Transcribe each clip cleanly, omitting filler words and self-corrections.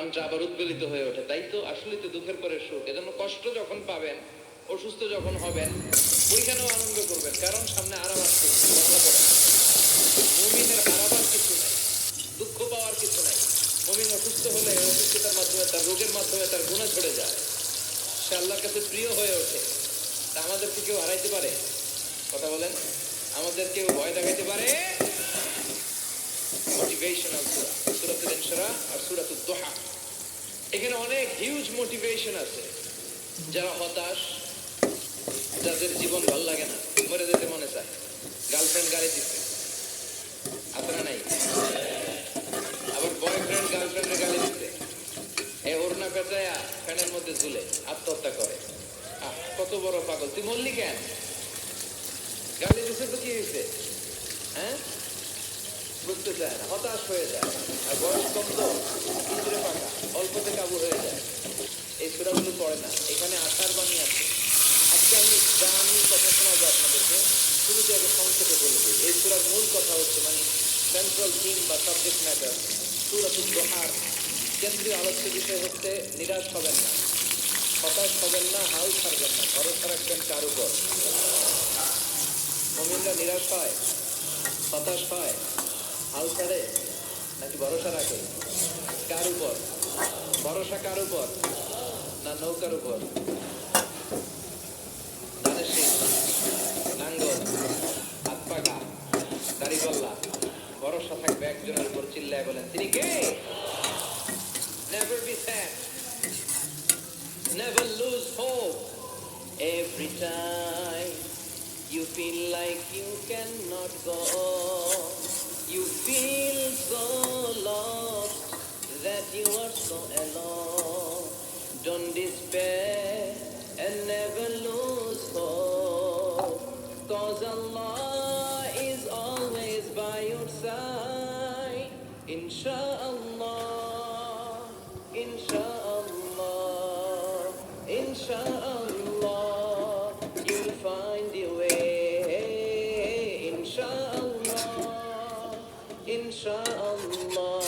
প্রাণটা আবার উদ্বেলিত হয়ে ওঠে। তাই তো, আসলে তো দুঃখের পরে সুখ। এজন্য কষ্ট যখন পাবেন, অসুস্থ যখন হবেন, ওইখানেও আনন্দ করবেন, কারণ সামনে আরাম আসছে। মুমিনের হারাবার কিছু নাই, দুঃখ পাওয়ার কিছু নাই। মুমিন অসুস্থ হলে অসুস্থতার মাধ্যমে, তার রোগের মাধ্যমে তার গুনাহ ঝরে যায়, সে আল্লাহর কাছে প্রিয় হয়ে ওঠে। তা আমাদেরকে কেউ হারাইতে পারে? কথা বলেন, আমাদের কেউ ভয় দেখাইতে পারে? মোটিভেশনাল সূরা, সূরাতুল ইনশিরাহ আর সূরাতুদ দুহা। এখানে অনেক হিউজ মোটিভেশন আছে। যারা হতাশ, যাদের জীবন ভালো লাগে না, মরে যেতে মনে চায়, গার্লফ্রেন্ড গালি দিচ্ছে, আপনারা নাই? আবার বয়ফ্রেন্ড গার্লফ্রেন্ডের গালি দিচ্ছে, এ ওড়না পেঁচায়া ফ্যানের মধ্যে ঝুলে আত্মহত্যা করে। কত বড় পাগল! তুই মরলি কেন? গালি দিচ্ছে তো কি হয়েছে? হ্যাঁ, বুঝতে চায় না, হতাশ হয়ে যায়। আর বয়স কম তো, ইন্দ্রে পাকা, অল্পতে কাবু হয়ে যায়। এই সূরাগুলো পড়ে না, এখানে আশার বাণী আছে। আজকে আমি কথা শোনাবো আপনাদেরকে, শুরুতে আগে সংক্ষেপে বলে দিই। এই সূরার মূল কথা হচ্ছে, মানে সেন্ট্রাল থিম বা সাবজেক্ট ম্যাটার, সূরাতুল দুহার কেন্দ্রীয় আলোচ্য বিষয় হচ্ছে নিরাশ হবেন না, হতাশ হবেন না, হাল ছাড়বেন না, ভরসা রাখবেন কার উপর? মুমিনরা নিরাশ হয়, হতাশ হয়, হাল ছাড়ে, নাকি ভরসা রাখে? কার উপর ভরসা? কার উপর? না নৌকার উপর? ধানের শীষ, নাঙ্গল, হাত পাকা, দাড়িপাল্লা, ভরসা থাকবে একজনের উপর। চিল্লায় বলেন, তিনি কে? Never be sad, never lose hope. Every time you feel like you cannot go, you feel so lost that you are so alone. Don't despair and never lose hope, 'cause Allah is always by your side. Inshallah, inshallah, inshallah, you'll find your way. Inshallah, inshallah,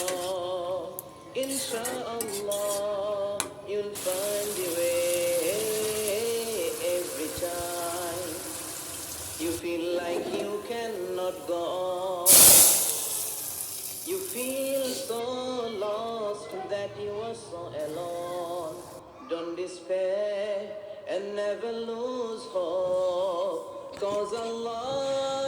inshallah, you'll find your way. Every time you feel like you cannot go on, you feel so lost that you are so alone. Don't despair and never lose hope, 'cause Allah